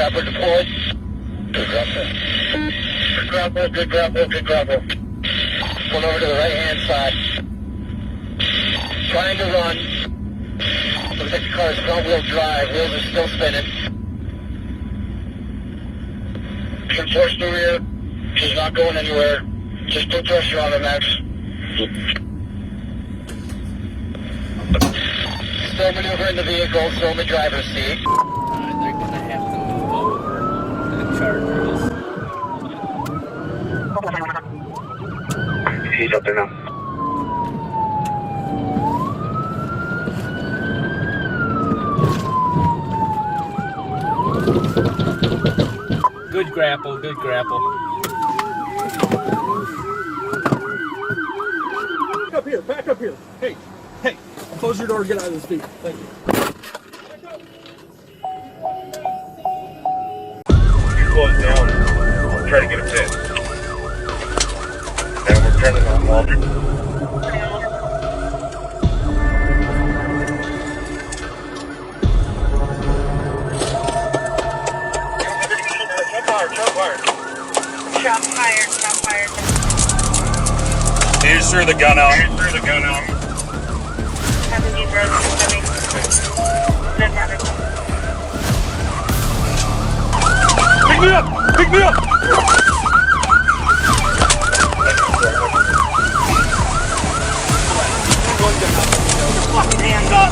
Grappler deployed. Good grappler. Good grappler, good grappler, good grappler. Pull over to the right-hand side. Trying to run. Looks like the car is front-wheel drive. Wheels are still spinning. Can force the rear. She's not going anywhere. Just put pressure on her, Max. Still maneuvering the vehicle, still in the driver's seat. They're gonna have to move over the Chargers. He's up there now. Good grapple, good grapple. Back up here. Hey, close your door and get out of this vehicle. Thank you. Close down. Try to get a pin. And we're turning on Walter. Shot fired. Here's through the gun out. Having you broken coming. Then running. Pick me up! Hands up!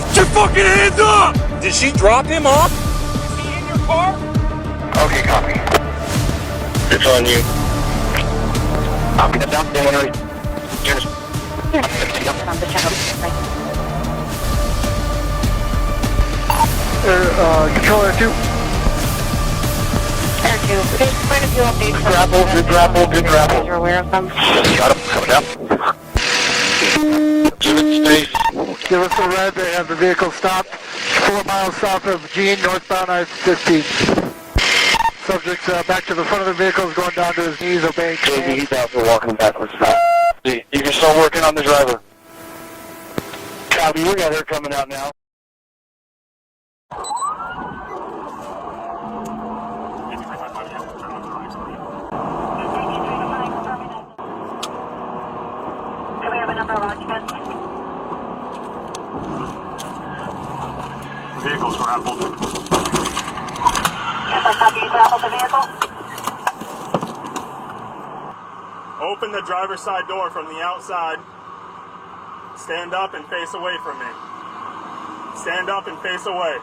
Get your fucking hands up! Did she drop him off? Is he in your car? Okay, copy. It's on you. Copy that down. Then when you're Controller 2. Air 2. There's quite a few updates. Good grapple. You're aware of them? Got him. Coming up. Give it space. Give us a red. They have the vehicle stopped. 4 miles south of Gene, northbound I-15. Subject back to the front of the vehicle, is going down to his knees, obeying commands. He's out for walking backwards. You can start working on the driver. Copy, we got her coming out now. Do we have a number of occupants? Vehicle's grappled. Yes, I copy. You grappled the vehicle? Open the driver's side door from the outside. Stand up and face away from me. Stand up and face away.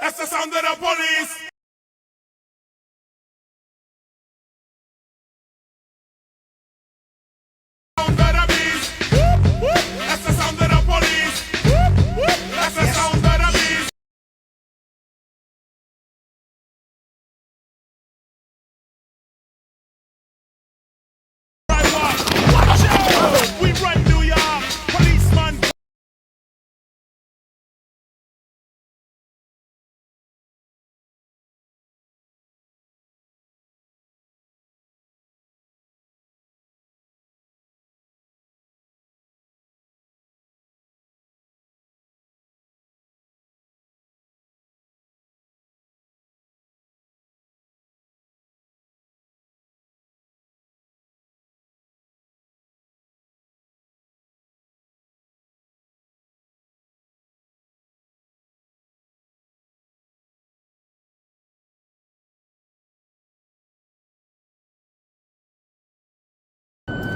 That's the sound of the police! Sound of the beast! That's the sound of the police! That's the sound of the beast! Watch out! We run New York! Policeman!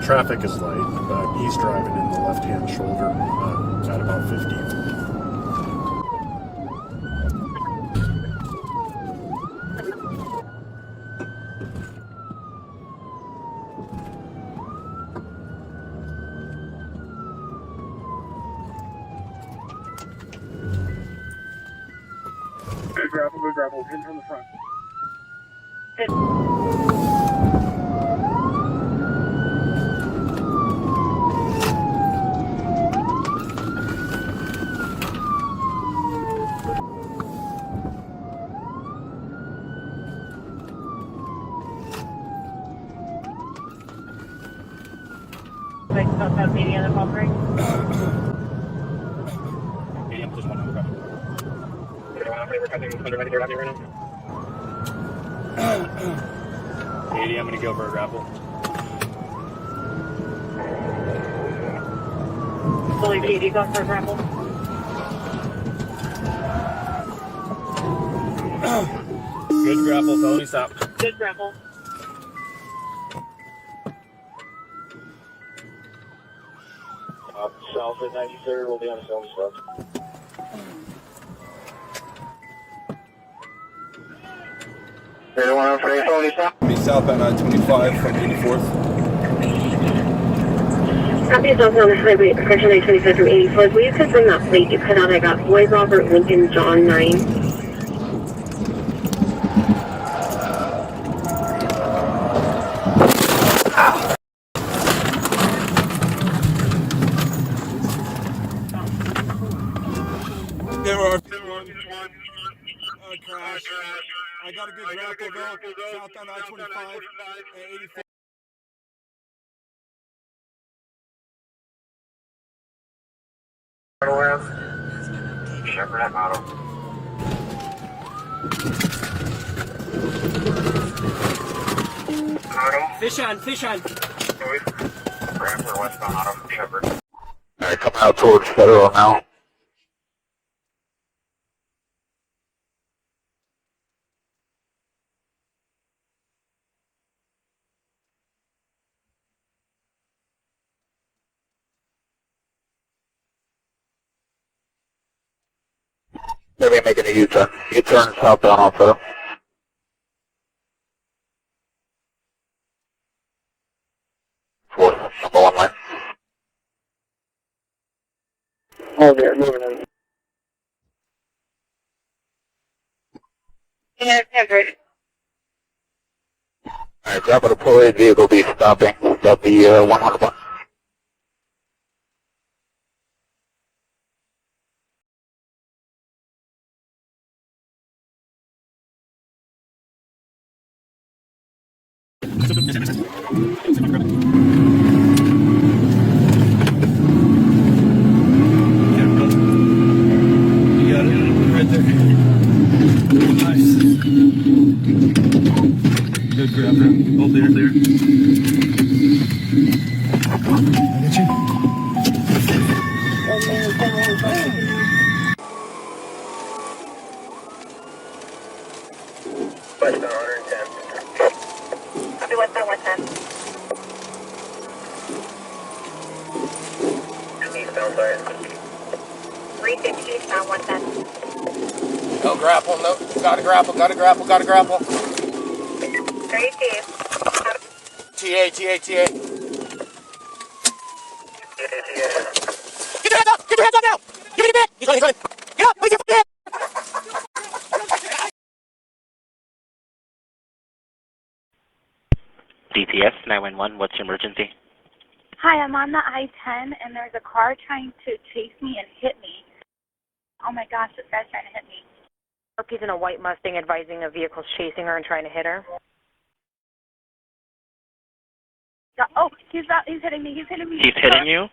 Traffic is light. He's driving in the left-hand shoulder at about 50. Good grapple. Hit from the front. Like, southbound median and bump right? Medium plus 1 on the grapple. We're cutting 193rd Avenue right now. 80, I'm gonna go for a grapple. Fully PD, go for a grapple. Good grapple, felony stop. Good grapple. South at 93rd, we'll be on the south stuff. Be southbound I-25 from 84th. Copy is also on the highway, section I-25 from 84th. Will you confirm that plate you cut out? I got Boy Robert Lincoln John 9. There are crash. I got a good grapple though. Southbound I-25 at 84th. Shepherd at Motto. Fish on, fish on. Grappler westbound Auto from Shepherd. Alright, coming out towards Federal now. They're making a U-turn. U-turn southbound on Federal. Fourth, number 1 lane. Oh, they're moving in. Yeah, great. Alright, Grappler Police vehicle be stopping. That'll be 101. You got it right there. Nice. Good grapple. Hold there, there. I get you. Westbound 110. Copy westbound 110. Eastbound, sorry. 350 eastbound 110. No grapple, no. Gotta grapple, gotta grapple, gotta grapple. 32. TA, TA, TA. Get your hands up! Get your hands up now! Give me the bit! He's running, he's running. Get up! Where's your fucking head? DTS 911, what's your emergency? Hi, I'm on the I-10, and there's a car trying to chase me and hit me. Oh my gosh, this guy's trying to hit me. He's in a white Mustang advising a vehicle's chasing her and trying to hit her. Oh, he's hitting me, he's hitting me. He's hitting you?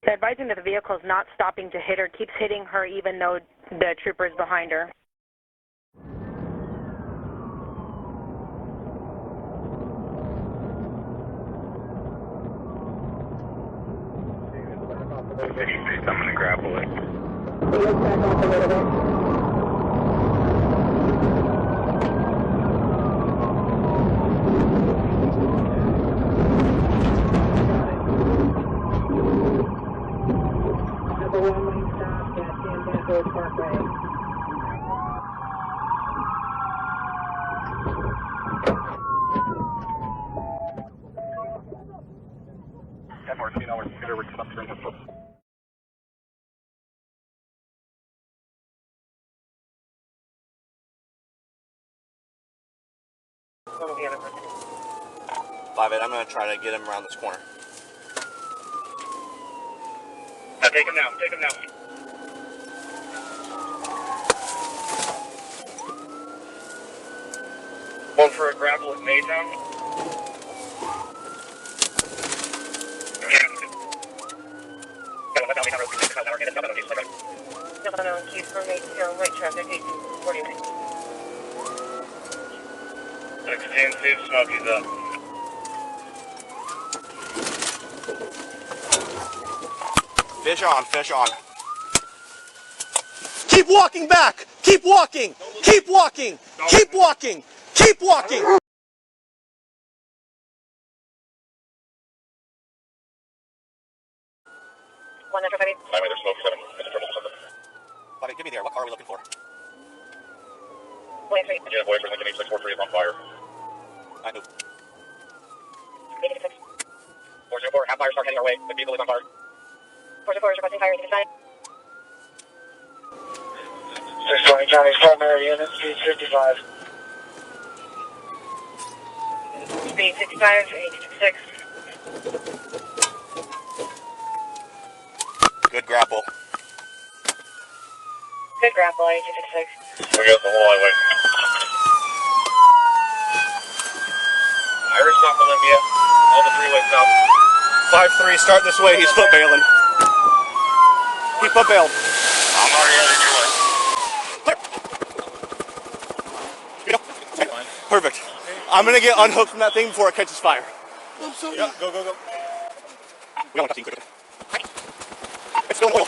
They're advising that the vehicle is not stopping to hit her, keeps hitting her even though the trooper is behind her. I'm gonna grapple it. Back off a little bit. 5-8, I'm going to try to get him around this corner. Take him now. Take him now. One for a grapple at Maytown. No, keep for Maytown, right traffic, 1849. 16, see if Smokey's up. Fish on, fish on. Keep walking back! Keep walking! Keep walking! Keep walking! Keep walking! One after 5-8. Highway, there's Smokey 7. Bobby, give me there. What car are we looking for? Boy 3. Yeah, boy, for Lincoln 8643 is on fire. I move. 86. 404, have fire start heading our way. The vehicle is on fire. 404 is requesting fire into the side. 620 County's primary unit, speed 55. Speed 65, 866. Good grapple. Good grapple, 866. We got the whole highway. Iris South Olympia, all the three-way south. 5-3, start this way. He's foot bailing. He foot bailed. I'm already headed your way. Perfect. I'm going to get unhooked from that thing before it catches fire. I'm sorry. Yeah, go, go, go. We don't want to touch it quickly. It's still in oil.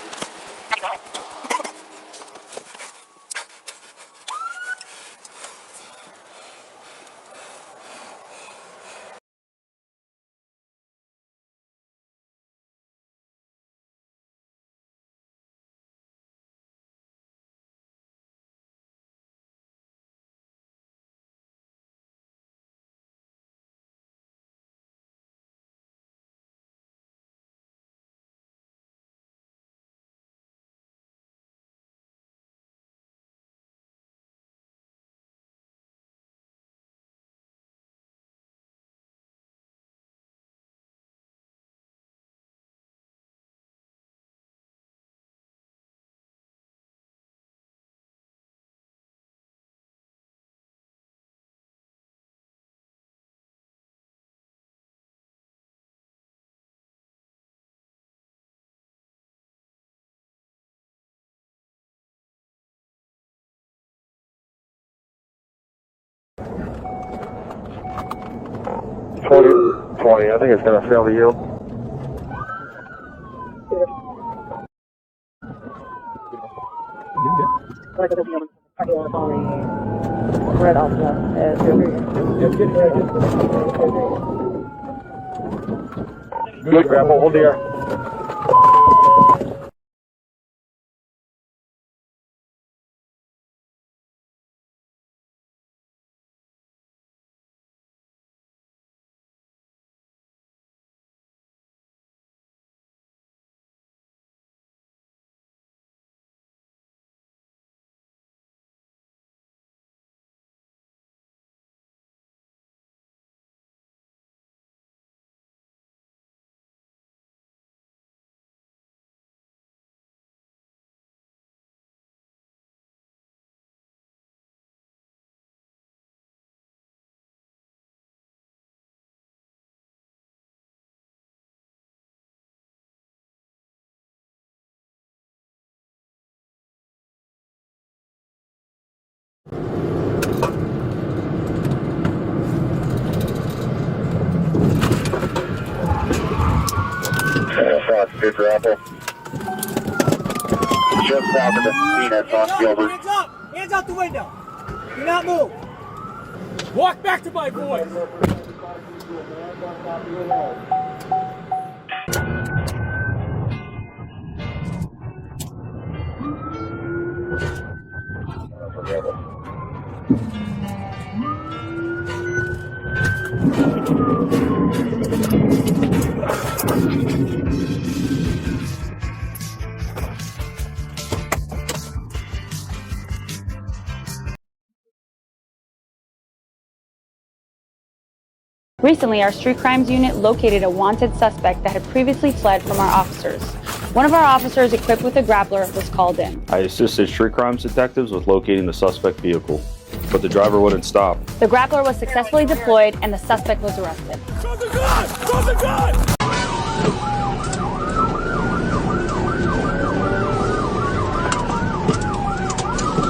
I think it's going to fail the yield. Right off the Good grapple, hold the air. Good grapple. Just south of the Phoenix on Gilbert. Hands up! Hands out the window! Do not move! Walk back to my boys! Recently, our street crimes unit located a wanted suspect that had previously fled from our officers. One of our officers equipped with a grappler was called in. I assisted street crimes detectives with locating the suspect vehicle, but the driver wouldn't stop. The grappler was successfully deployed and the suspect was arrested. Drop the gun! Drop the gun!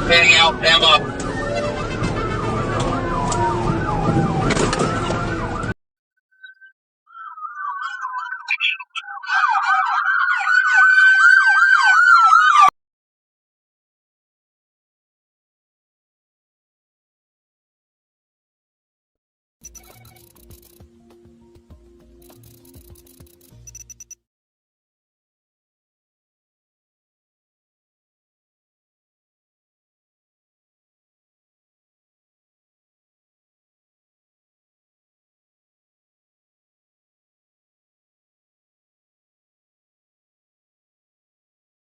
Standing out, stand up.